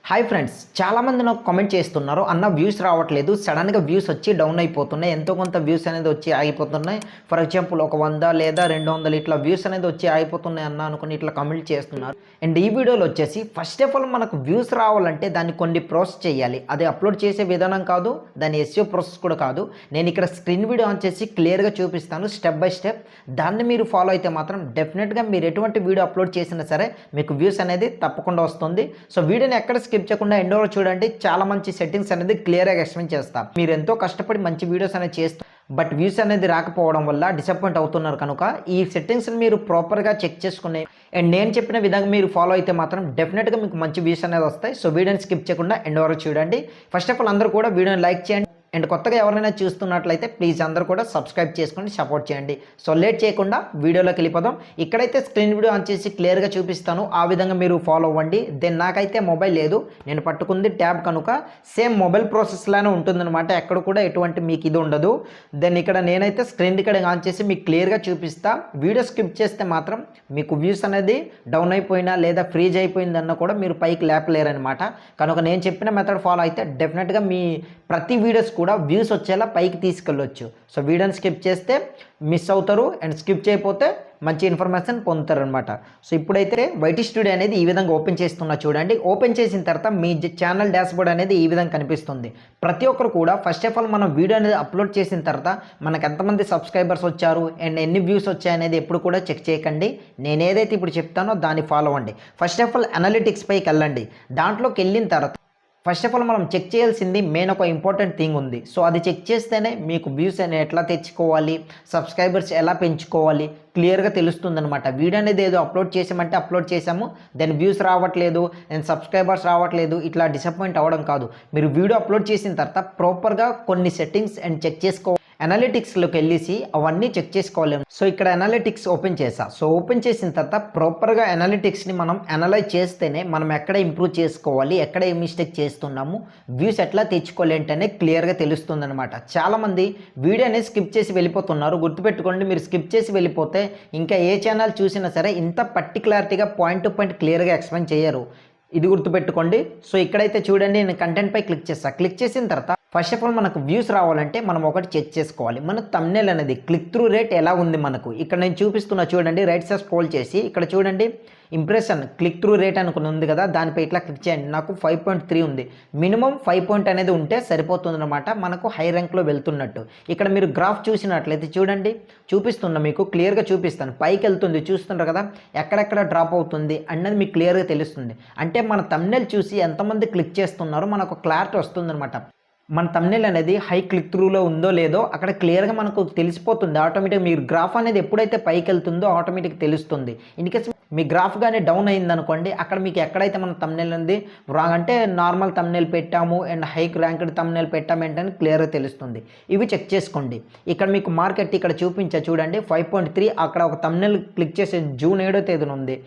Hi friends, చాలామంది నాకు comment చేస్తున్నారు, అన్న వ్యూస్ రావట్లేదు, సడన్గా వ్యూస్ వచ్చి డౌన్ అయిపోతున్నాయి, ఎంతో కొంత వ్యూస్ అనేది వచ్చి ఆగిపోతున్నాయి. ఫర్ ఎగ్జాంపుల్ ఒక 100 లేదా 200 ఇట్లా వ్యూస్ అనేది వచ్చి ఆగిపోతున్నాయి అన్న అనుకుని ఇట్లా కామెంట్ చేస్తున్నారు. అండ్ ఈ వీడియోలో వచ్చేసి ఫస్ట్ ఆఫ్ ఆల్ మనకు వ్యూస్ రావాలంటే దాన్ని కొన్ని ప్రాసెస్ చేయాలి. అది అప్లోడ్ చేసే విధానం కాదు, దాని ఎస్ఈఓ ప్రాసెస్ కూడా కాదు. నేను ఇక్కడ స్క్రీన్ వీడియో ఆన్ చేసి క్లియర్గా చూపిస్తాను స్టెప్ బై స్టెప్. దాన్ని మీరు ఫాలో అయితే మాత్రం డెఫినెట్గా మీరు ఎటువంటి వీడియో అప్లోడ్ చేసినా సరే మీకు వ్యూస్ అనేది తప్పకుండా వస్తుంది. సో వీడియోని ఎక్కడ స్కిప్ చేయకుండా ఎండ్ వరకు చూడండి. చాలా మంచి సెట్టింగ్స్ అనేది క్లియర్గా ఎక్స్ప్లెయిన్ చేస్తాం. మీరు ఎంతో కష్టపడి మంచి వీడియోస్ అనేది చేస్తారు, బట్ వ్యూస్ అనేది రాకపోవడం వల్ల డిసప్పాయింట్ అవుతున్నారు. కనుక ఈ సెట్టింగ్స్ని మీరు ప్రాపర్గా చెక్ చేసుకుని అండ్ నేను చెప్పిన విధంగా మీరు ఫాలో అయితే మాత్రం డెఫినెట్గా మీకు మంచి వ్యూస్ అనేది వస్తాయి. సో వీడియోని స్కిప్ చేయకుండా ఎండ్ వరకు చూడండి. ఫస్ట్ ఆఫ్ ఆల్ అందరూ కూడా వీడియోని లైక్ చేయండి. అండ్ కొత్తగా ఎవరైనా చూస్తున్నట్లయితే ప్లీజ్ అందరూ కూడా సబ్స్క్రైబ్ చేసుకొని సపోర్ట్ చేయండి. సో లేట్ చేయకుండా వీడియోలోకి వెళ్ళిపోదాం. ఇక్కడైతే స్క్రీన్ వీడియో ఆన్ చేసి క్లియర్గా చూపిస్తాను, ఆ విధంగా మీరు ఫాలో అవ్వండి. దెన్ నాకైతే మొబైల్ లేదు, నేను పట్టుకుంది ట్యాబ్ కనుక సేమ్ మొబైల్ ప్రాసెస్లానే ఉంటుందన్నమాట. ఎక్కడ కూడా ఎటువంటి మీకు ఇది ఉండదు. దెన్ ఇక్కడ నేనైతే స్క్రీన్ రికార్డింగ్ ఆన్ చేసి మీకు క్లియర్గా చూపిస్తా. వీడియో స్కిప్ చేస్తే మాత్రం మీకు వ్యూస్ అనేది డౌన్ అయిపోయినా లేదా ఫ్రీజ్ అయిపోయిందన్న కూడా మీరు పైకి లేపలేరనమాట. కనుక నేను చెప్పిన మెథడ్ ఫాలో అయితే డెఫినెట్గా మీ ప్రతి వీడియోస్ కూడా వ్యూస్ వచ్చేలా పైకి తీసుకెళ్ళొచ్చు. సో వీడియోని స్కిప్ చేస్తే మిస్ అవుతారు, అండ్ స్కిప్ చేయకపోతే మంచి ఇన్ఫర్మేషన్ పొందుతారు అనమాట. సో ఇప్పుడైతే వైటీ స్టూడియో అనేది ఈ విధంగా ఓపెన్ చేస్తున్నా చూడండి. ఓపెన్ చేసిన తర్వాత మీ ఛానల్ డాష్బోర్డ్ అనేది ఈ విధంగా కనిపిస్తుంది. ప్రతి ఒక్కరు కూడా ఫస్ట్ ఆఫ్ ఆల్ మనం వీడియో అనేది అప్లోడ్ చేసిన తర్వాత మనకు ఎంతమంది సబ్స్క్రైబర్స్ వచ్చారు అండ్ ఎన్ని వ్యూస్ వచ్చాయనేది ఎప్పుడు కూడా చెక్ చేయకండి. నేను ఏదైతే ఇప్పుడు చెప్తానో దాన్ని ఫాలో అవ్వండి. ఫస్ట్ ఆఫ్ ఆల్ అనలిటిక్స్ పైకి వెళ్ళండి. దాంట్లోకి వెళ్ళిన తర్వాత ఫస్ట్ ఆఫ్ ఆల్ మనం చెక్ చేయాల్సింది మెయిన్ ఒక ఇంపార్టెంట్ థింగ్ ఉంది. సో అది చెక్ చేస్తేనే మీకు వ్యూస్ అనేది ఎట్లా తెచ్చుకోవాలి, సబ్స్క్రైబర్స్ ఎలా పెంచుకోవాలి క్లియర్గా తెలుస్తుంది అనమాట. వీడియో అనేది ఏదో అప్లోడ్ చేసామంటే అప్లోడ్ చేసాము, దెన్ వ్యూస్ రావట్లేదు అండ్ సబ్స్క్రైబర్స్ రావట్లేదు ఇట్లా డిసప్పాయింట్ అవ్వడం కాదు. మీరు వీడియో అప్లోడ్ చేసిన తర్వాత ప్రాపర్గా కొన్ని సెట్టింగ్స్ అండ్ చెక్ చేసుకోవాలి. అనలిటిక్స్లోకి వెళ్ళేసి అవన్నీ చెక్ చేసుకోవాలి. సో ఇక్కడ అనలిటిక్స్ ఓపెన్ చేసా. సో ఓపెన్ చేసిన తర్వాత ప్రాపర్గా అనలిటిక్స్ని మనం అనలైజ్ చేస్తేనే మనం ఎక్కడ ఇంప్రూవ్ చేసుకోవాలి, ఎక్కడ ఏ మిస్టేక్ చేస్తున్నాము, వ్యూస్ ఎట్లా తెచ్చుకోవాలి అంటే క్లియర్గా తెలుస్తుంది అనమాట. చాలామంది వీడియో అనేది స్కిప్ చేసి వెళ్ళిపోతున్నారు. గుర్తుపెట్టుకోండి, మీరు స్కిప్ చేసి వెళ్ళిపోతే ఇంకా ఏ ఛానల్ చూసినా సరే ఇంత పర్టికులారిటీగా పాయింట్ టు పాయింట్ క్లియర్గా ఎక్స్ప్లెయిన్ చేయరు. ఇది గుర్తుపెట్టుకోండి. సో ఇక్కడైతే చూడండి, నేను కంటెంట్ పై క్లిక్ చేస్తాను. క్లిక్ చేసిన తర్వాత ఫస్ట్ ఆఫ్ ఆల్ మనకు వ్యూస్ రావాలంటే మనం ఒకటి చెక్ చేసుకోవాలి, మన థంబ్నెయిల్ అనేది క్లిక్ త్రూ రేట్ ఎలా ఉంది మనకు. ఇక్కడ నేను చూపిస్తున్నా చూడండి, రైట్ సైడ్ స్క్రోల్ చేసి ఇక్కడ చూడండి ఇంప్రెషన్ క్లిక్ త్రూ రేట్ అనుకుని ఉంది కదా, దానిపై ఇట్లా క్లిక్ చేయండి. నాకు 5.3 ఉంది. మినిమం 5 పాయింట్ అనేది ఉంటే సరిపోతుంది అనమాట, మనకు హై ర్యాంక్లో వెళ్తున్నట్టు. ఇక్కడ మీరు గ్రాఫ్ చూసినట్లయితే చూడండి, చూపిస్తున్నా మీకు క్లియర్గా చూపిస్తాను. పైకి వెళ్తుంది చూస్తున్నారు కదా, ఎక్కడెక్కడ డ్రాప్ అవుతుంది అన్నది మీకు క్లియర్గా తెలుస్తుంది. అంటే మన థంబ్నెయిల్ చూసి ఎంతమంది క్లిక్ చేస్తున్నారో మనకు క్లారిటీ వస్తుంది అనమాట. మన థంబ్నెయిల్ అనేది హై క్లిక్ త్రూలో ఉందో లేదో అక్కడ క్లియర్గా మనకు తెలిసిపోతుంది. ఆటోమేటిక్ మీరు గ్రాఫ్ అనేది ఎప్పుడైతే పైకి వెళ్తుందో ఆటోమేటిక్ తెలుస్తుంది. ఇన్కేస్ మీ గ్రాఫ్ కానీ డౌన్ అయింది అనుకోండి, అక్కడ మీకు ఎక్కడైతే మన థంబ్నెయిల్ అనేది రాంగ్ అంటే నార్మల్ థంబ్నెయిల్ పెట్టాము అండ్ హై ర్యాంక్డ్ థంబ్నెయిల్ పెట్టాము ఏంటని క్లియర్గా తెలుస్తుంది. ఇవి చెక్ చేసుకోండి. ఇక్కడ మీకు మార్కెట్ ఇక్కడ చూపించా చూడండి 5.3. అక్కడ ఒక థంబ్నెయిల్ క్లిక్ చేసే జూన్ 7వ తేదీన ఉంది.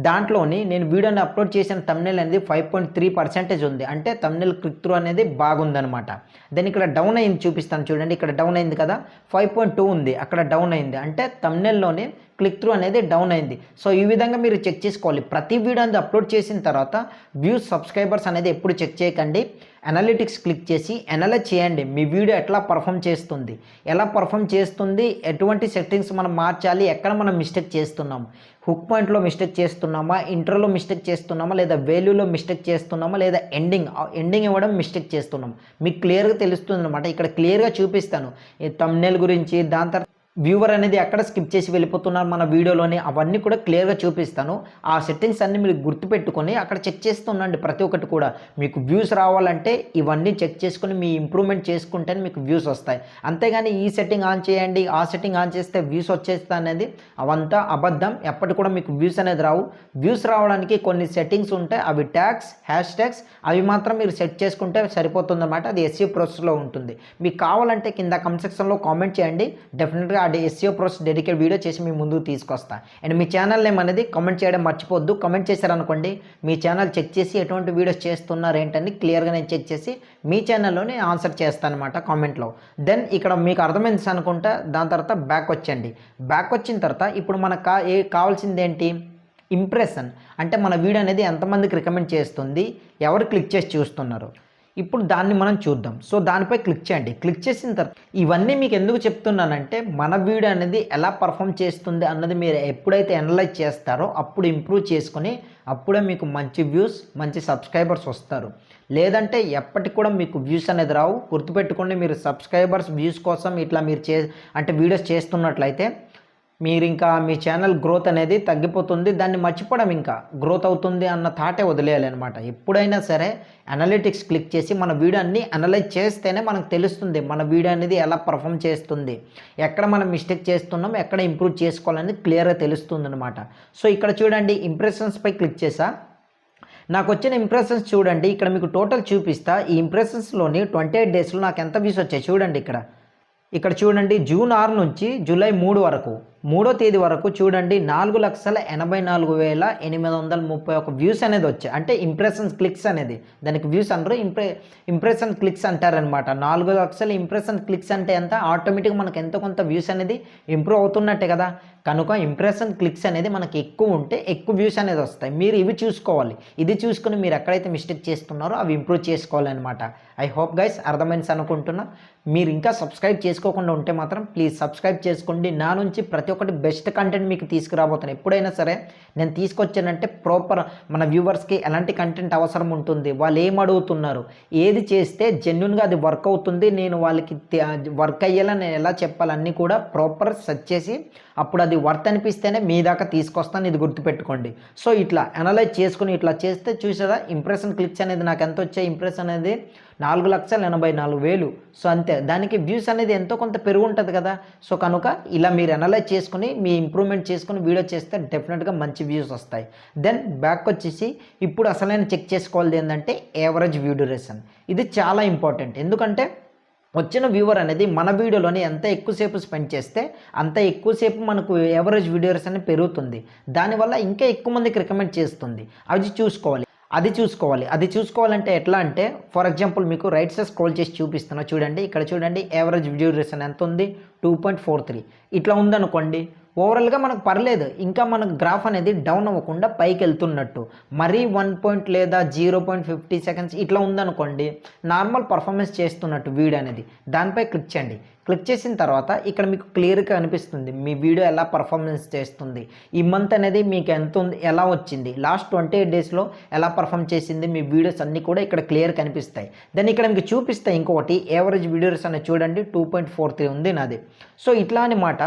దాంట్లోని నేను వీడియోని అప్లోడ్ చేసిన థంబ్నెయిల్ అనేది 5.3% ఉంది. అంటే థంబ్నెయిల్ క్లిక్ త్రూ అనేది బాగుందనమాట. దెన్ ఇక్కడ డౌన్ అయింది చూపిస్తాను చూడండి, ఇక్కడ డౌన్ అయింది కదా 5.2 ఉంది, అక్కడ డౌన్ అయింది. అంటే థంబ్నెయిల్లోనే క్లిక్ త్రూ అనేది డౌన్ అయింది. సో ఈ విధంగా మీరు చెక్ చేసుకోవాలి. ప్రతి వీడియో అనేది అప్లోడ్ చేసిన తర్వాత వ్యూస్ సబ్స్క్రైబర్స్ అనేది ఎప్పుడు చెక్ చేయకండి. అనలిటిక్స్ క్లిక్ చేసి అనలైజ్ చేయండి, మీ వీడియో ఎట్లా పర్ఫామ్ చేస్తుంది, ఎలా పర్ఫామ్ చేస్తుంది, ఎటువంటి సెట్టింగ్స్ మనం మార్చాలి, ఎక్కడ మనం మిస్టేక్ చేస్తున్నాము, హుక్ పాయింట్లో మిస్టేక్ చేస్తున్నామా, ఇంట్రోలో మిస్టేక్ చేస్తున్నామా, లేదా వాల్యూలో మిస్టేక్ చేస్తున్నామా, లేదా ఎండింగ్ ఇవ్వడం మిస్టేక్ చేస్తున్నాం, మీకు క్లియర్గా తెలుస్తుంది అనమాట. ఇక్కడ క్లియర్గా చూపిస్తాను ఈ థంబ్నెయిల్ గురించి. దాని తర్వాత వ్యూవర్ అనేది ఎక్కడ స్కిప్ చేసి వెళ్ళిపోతున్నారు మన వీడియోలోని, అవన్నీ కూడా క్లియర్గా చూపిస్తాను. ఆ సెట్టింగ్స్ అన్నీ మీరు గుర్తుపెట్టుకొని అక్కడ చెక్ చేస్తుండండి. ప్రతి ఒక్కటి కూడా మీకు వ్యూస్ రావాలంటే ఇవన్నీ చెక్ చేసుకొని మీ ఇంప్రూవ్మెంట్ చేసుకుంటేనే మీకు వ్యూస్ వస్తాయి. అంతేగాని ఈ సెట్టింగ్ ఆన్ చేయండి, ఆ సెట్టింగ్ ఆన్ చేస్తే వ్యూస్ వచ్చేస్తా అనేది అవంతా అబద్ధం. ఎప్పటి కూడా మీకు వ్యూస్ అనేది రావు. వ్యూస్ రావడానికి కొన్ని సెట్టింగ్స్ ఉంటాయి, అవి ట్యాగ్స్, హ్యాష్ ట్యాగ్స్, అవి మాత్రం మీరు సెట్ చేసుకుంటే సరిపోతుందన్నమాట. అది ఎస్ఈఓ ప్రాసెస్లో ఉంటుంది. మీకు కావాలంటే కింద కామెంట్ సెక్షన్లో కామెంట్ చేయండి. డెఫినెట్గా ఎస్ఈఓ ప్రాసెస్ డెడికేట్ వీడియో చేసి మీ ముందుకు తీసుకొస్తా. అండ్ మీ ఛానల్ నేమ్ అనేది కామెంట్ చేయడం మర్చిపోద్దు. కామెంట్ చేశారనుకోండి, మీ ఛానల్ చెక్ చేసి ఎటువంటి వీడియోస్ చేస్తున్నారు ఏంటని క్లియర్గా నేను చెక్ చేసి మీ ఛానల్లోనే ఆన్సర్ చేస్తాను అనమాట కామెంట్లో. దెన్ ఇక్కడ మీకు అర్థమైంది అనుకుంటా. దాని తర్వాత బ్యాక్ వచ్చండి. బ్యాక్ వచ్చిన తర్వాత ఇప్పుడు మనకు కావాల్సింది ఏంటి, ఇంప్రెషన్ అంటే మన వీడియో అనేది ఎంతమందికి రికమెండ్ చేస్తుంది, ఎవరు క్లిక్ చేసి చూస్తున్నారు. ఇప్పుడు దాన్ని మనం చూద్దాం. సో దానిపై క్లిక్ చేయండి. క్లిక్ చేసిన తర్వాత ఇవన్నీ మీకు ఎందుకు చెప్తున్నానంటే మన వీడియో అనేది ఎలా పర్ఫామ్ చేస్తుంది అన్నది మీరు ఎప్పుడైతే అనలైజ్ చేస్తారో అప్పుడు ఇంప్రూవ్ చేసుకొని అప్పుడే మీకు మంచి వ్యూస్, మంచి సబ్స్క్రైబర్స్ వస్తారు. లేదంటే ఎప్పటికి కూడా మీకు వ్యూస్ అనేది రావు. గుర్తుపెట్టుకోండి, మీరు సబ్స్క్రైబర్స్ వ్యూస్ కోసం ఇట్లా మీరు అంటే వీడియోస్ చేస్తున్నట్లయితే మీరు ఇంకా మీ ఛానల్ గ్రోత్ అనేది తగ్గిపోతుంది. దాన్ని మర్చిపోవడం, ఇంకా గ్రోత్ అవుతుంది అన్న థాటే వదిలేయాలి అనమాట. ఎప్పుడైనా సరే అనలిటిక్స్ క్లిక్ చేసి మన వీడియో అన్ని అనలైజ్ చేస్తేనే మనకు తెలుస్తుంది మన వీడియో అనేది ఎలా పర్ఫామ్ చేస్తుంది, ఎక్కడ మనం మిస్టేక్ చేస్తున్నాం, ఎక్కడ ఇంప్రూవ్ చేసుకోవాలని క్లియర్గా తెలుస్తుంది అనమాట. సో ఇక్కడ చూడండి, ఇంప్రెషన్స్పై క్లిక్ చేసా. నాకు వచ్చిన ఇంప్రెషన్స్ చూడండి, ఇక్కడ మీకు టోటల్ చూపిస్తా. ఈ ఇంప్రెషన్స్లోని 28 డేస్లో నాకు ఎంత వ్యూస్ వచ్చాయి చూడండి. ఇక్కడ చూడండి, జూన్ 6 నుంచి జూలై 3 వరకు, 3వ తేదీ వరకు చూడండి 4,84,831 వ్యూస్ అనేది వచ్చాయి. అంటే ఇంప్రెషన్స్ క్లిక్స్ అనేది, దానికి వ్యూస్ అంటారు, ఇంప్రెషన్ క్లిక్స్ అంటారనమాట. 4 లక్షల ఇంప్రెషన్ క్లిక్స్ అంటే ఎంత, ఆటోమేటిక్గా మనకు ఎంతో కొంత వ్యూస్ అనేది ఇంప్రూవ్ అవుతున్నట్టే కదా. కనుక ఇంప్రెషన్ క్లిక్స్ అనేది మనకి ఎక్కువ ఉంటే ఎక్కువ వ్యూస్ అనేది వస్తాయి. మీరు ఇవి చూసుకోవాలి. ఇది చూసుకుని మీరు ఎక్కడైతే మిస్టేక్ చేస్తున్నారో అవి ఇంప్రూవ్ చేసుకోవాలన్నమాట. ఐ హోప్ గైస్ అర్థమైంది అనుకుంటున్నా. మీరు ఇంకా సబ్స్క్రైబ్ చేసుకోకుండా ఉంటే మాత్రం ప్లీజ్ సబ్స్క్రైబ్ చేసుకోండి. నా నుంచి ప్రతి ఒక్కటి బెస్ట్ కంటెంట్ మీకు తీసుకురాబోతున్నాను. ఎప్పుడైనా సరే నేను తీసుకొచ్చానంటే ప్రాపర్ మన వ్యూవర్స్కి ఎలాంటి కంటెంట్ అవసరం ఉంటుంది, వాళ్ళు ఏం అడుగుతున్నారు, ఏది చేస్తే జెన్యున్గా అది వర్క్ అవుతుంది, నేను వాళ్ళకి వర్క్ అయ్యేలా నేను ఎలా చెప్పాలన్నీ కూడా ప్రాపర్ సెర్చ్ చేసి అప్పుడు అది వర్త్ అనిపిస్తేనే మీ దాకా తీసుకొస్తాను. ఇది గుర్తుపెట్టుకోండి. సో ఇట్లా అనలైజ్ చేసుకుని ఇట్లా చేస్తే చూసారా, ఇంప్రెషన్ క్లిక్స్ అనేది నాకు ఎంత వచ్చాయి, ఇంప్రెషన్ అనేది 4,84,000. సో అంతే, దానికి వ్యూస్ అనేది ఎంతో కొంత పెరుగు ఉంటుంది కదా. సో కనుక ఇలా మీరు అనలైజ్ చేసుకుని మీ ఇంప్రూవ్మెంట్ చేసుకుని వీడియో చేస్తే డెఫినెట్గా మంచి వ్యూస్ వస్తాయి. దెన్ బ్యాక్ వచ్చేసి ఇప్పుడు అసలైన చెక్ చేసుకోవాలి ఏంటంటే యావరేజ్ వ్యూ డ్యూరేషన్. ఇది చాలా ఇంపార్టెంట్. ఎందుకంటే వచ్చిన వ్యూవర్ అనేది మన వీడియోలోని ఎంత ఎక్కువసేపు స్పెండ్ చేస్తే అంత ఎక్కువసేపు మనకు యావరేజ్ వీడియోస్ అనేది పెరుగుతుంది. దానివల్ల ఇంకా ఎక్కువ మందికి రికమెండ్ చేస్తుంది. అది చూసుకోవాలంటే ఎట్లా అంటే, ఫర్ ఎగ్జాంపుల్ మీకు రైట్ సైడ్ స్క్రోల్ చేసి చూపిస్తున్నా చూడండి. ఇక్కడ చూడండి యావరేజ్ వ్యూ డ్యూరేషన్ ఎంత ఉంది, 2.43 ఇట్లా ఉందనుకోండి. ఓవరాల్గా మనకు పర్లేదు, ఇంకా మనకు గ్రాఫ్ అనేది డౌన్ అవ్వకుండా పైకి వెళ్తున్నట్టు. మరీ 1 లేదా 0.50 సెకండ్స్ ఇట్లా ఉందనుకోండి, నార్మల్ పర్ఫార్మెన్స్ చేస్తున్నట్టు వీడియో అనేది. దానిపై క్లిక్ చేయండి. క్లిక్ చేసిన తర్వాత ఇక్కడ మీకు క్లియర్గా అనిపిస్తుంది మీ వీడియో ఎలా పర్ఫార్మెన్స్ చేస్తుంది, ఈ మంత్ అనేది మీకు ఎంత ఉంది, ఎలా వచ్చింది, లాస్ట్ 28 డేస్లో ఎలా పర్ఫామ్ చేసింది, మీ వీడియోస్ అన్నీ కూడా ఇక్కడ క్లియర్ కనిపిస్తాయి. దెన్ ఇక్కడ మీకు చూపిస్తాయి ఇంకొకటి, యావరేజ్ వీడియోస్ అనేది చూడండి 2.43 ఉంది నాది. సో ఇట్లా అనమాట.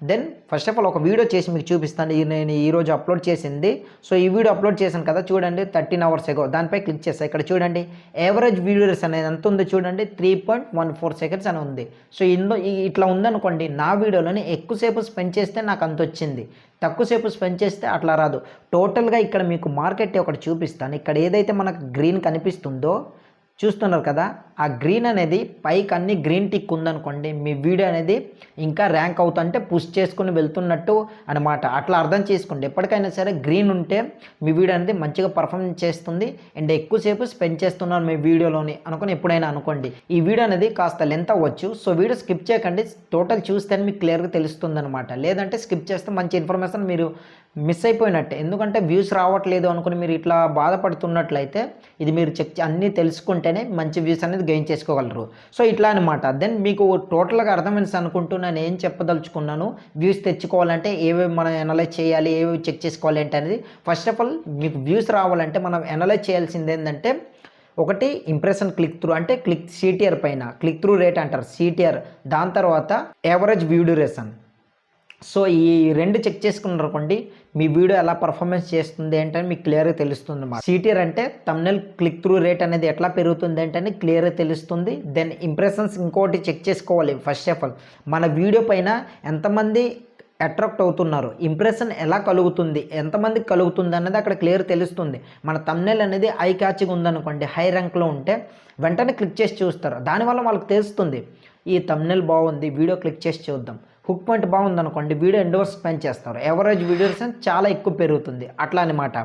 దెన్ ఫస్ట్ ఆఫ్ ఆల్ ఒక వీడియో చేసి మీకు చూపిస్తాను. నేను ఈరోజు అప్లోడ్ చేసింది. సో ఈ వీడియో అప్లోడ్ చేశాను కదా చూడండి, 13 hours ago. దానిపై క్లిక్ చేస్తాను. ఇక్కడ చూడండి యావరేజ్ వీడియోస్ అనేది ఎంత ఉంది చూడండి, 3.14 seconds అని ఉంది. సో ఇట్లా ఉందనుకోండి, నా వీడియోలోని ఎక్కువసేపు స్పెండ్ చేస్తే నాకు అంత వచ్చింది, తక్కువసేపు స్పెండ్ చేస్తే అట్లా రాదు. టోటల్గా ఇక్కడ మీకు మార్కెట్ ఒకటి చూపిస్తాను. ఇక్కడ ఏదైతే మనకు గ్రీన్ కనిపిస్తుందో చూస్తున్నారు కదా, ఆ గ్రీన్ అనేది పైకి అన్ని గ్రీన్ టిక్ ఉందనుకోండి, మీ వీడియో అనేది ఇంకా ర్యాంక్ అవుతుంటే పుష్ చేసుకుని వెళ్తున్నట్టు అనమాట. అట్లా అర్థం చేసుకోండి. ఎప్పటికైనా సరే గ్రీన్ ఉంటే మీ వీడియో అనేది మంచిగా పర్ఫార్మెన్స్ చేస్తుంది అండ్ ఎక్కువసేపు స్పెండ్ చేస్తున్నారు మీ వీడియోలోని అనుకుని ఎప్పుడైనా అనుకోండి. ఈ వీడియో అనేది కాస్త లెంత్ అవ్వచ్చు. సో వీడియో స్కిప్ చేయకండి, టోటల్ చూస్తేనే మీకు క్లియర్గా తెలుస్తుంది అనమాట. లేదంటే స్కిప్ చేస్తే మంచి ఇన్ఫర్మేషన్ మీరు మిస్ అయిపోయినట్టే. ఎందుకంటే వ్యూస్ రావట్లేదు అనుకుని మీరు ఇట్లా బాధపడుతున్నట్లయితే ఇది మీరు అన్నీ తెలుసుకుంటేనే మంచి వ్యూస్ అనేది గెయిన్ చేసుకోగలరు. సో ఇట్లా అనమాట. దెన్ మీకు టోటల్గా అర్థమైంది అనుకుంటున్నాను ఏం చెప్పదలుచుకున్నాను. వ్యూస్ తెచ్చుకోవాలంటే ఏవేవి మనం అనలైజ్ చేయాలి, ఏవేవి చెక్ చేసుకోవాలి అంటే అనేది. ఫస్ట్ ఆఫ్ ఆల్ మీకు వ్యూస్ రావాలంటే మనం అనలైజ్ చేయాల్సింది ఏంటంటే, ఒకటి ఇంప్రెషన్ క్లిక్ త్రూ, అంటే CTR పైన క్లిక్ త్రూ రేట్ అంటారు, CTR. దాని తర్వాత యావరేజ్ వ్యూ డ్యూరేషన్. సో ఈ రెండు చెక్ చేసుకున్నారనుకోండి, మీ వీడియో ఎలా పర్ఫార్మెన్స్ చేస్తుంది ఏంటని మీకు క్లియర్గా తెలుస్తుంది అన్నమాట. CTR అంటే థంబ్నెయిల్ క్లిక్ త్రూ రేట్ అనేది ఎట్లా పెరుగుతుంది ఏంటని క్లియర్గా తెలుస్తుంది. దెన్ ఇంప్రెషన్స్ ఇంకోటి చెక్ చేసుకోవాలి. ఫస్ట్ ఆఫ్ ఆల్ మన వీడియో పైన ఎంతమంది అట్రాక్ట్ అవుతున్నారు, ఇంప్రెషన్ ఎలా కలుగుతుంది, ఎంతమందికి కలుగుతుంది అన్నది అక్కడ క్లియర్ తెలుస్తుంది. మన థంబ్నెయిల్ అనేది ఐ క్యాచింగ్ ఉందనుకోండి, హై ర్యాంక్లో ఉంటే వెంటనే క్లిక్ చేసి చూస్తారు. దానివల్ల వాళ్ళకి తెలుస్తుంది ఈ థంబ్నెయిల్ బాగుంది, వీడియో క్లిక్ చేసి చూద్దాం. హుక్ పాయింట్ బాగుందనుకోండి, వీడియో ఎండోర్స్ స్పెండ్ చేస్తారు, యావరేజ్ వీడియోస్ చాలా ఎక్కువ పెరుగుతుంది. అట్లా అనమాట.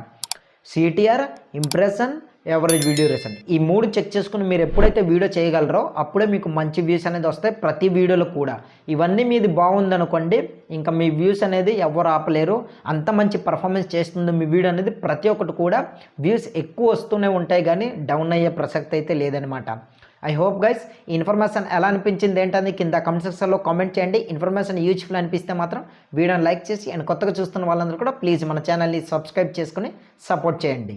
CTR, impression, average video recent. ఈ 3 చెక్ చేసుకుని మీరు ఎప్పుడైతే వీడియో చేయగలరో అప్పుడే మీకు మంచి వ్యూస్ అనేది వస్తాయి ప్రతి వీడియోలో కూడా. ఇవన్నీ మీది బాగుందనుకోండి, ఇంకా మీ వ్యూస్ అనేది ఎవరు ఆపలేరు. అంత మంచి పర్ఫార్మెన్స్ చేస్తుంది మీ వీడియో అనేది. ప్రతి ఒక్కటి కూడా వ్యూస్ ఎక్కువ వస్తూనే ఉంటాయి కానీ డౌన్ అయ్యే ప్రసక్తి అయితే లేదనమాట. ఐ హోప్ గైస్ ఈ ఇన్ఫర్మేషన్ ఎలా అనిపించింది ఏంటని కింద కామెంట్ సెక్షన్లో కామెంట్ చేయండి. ఇన్ఫర్మేషన్ యూజ్ఫుల్ అనిపిస్తే మాత్రం వీడియోని లైక్ చేసి అండ్ కొత్తగా చూస్తున్న వాళ్ళందరూ కూడా ప్లీజ్ మన ఛానల్ని సబ్స్క్రైబ్ చేసుకుని సపోర్ట్ చేయండి.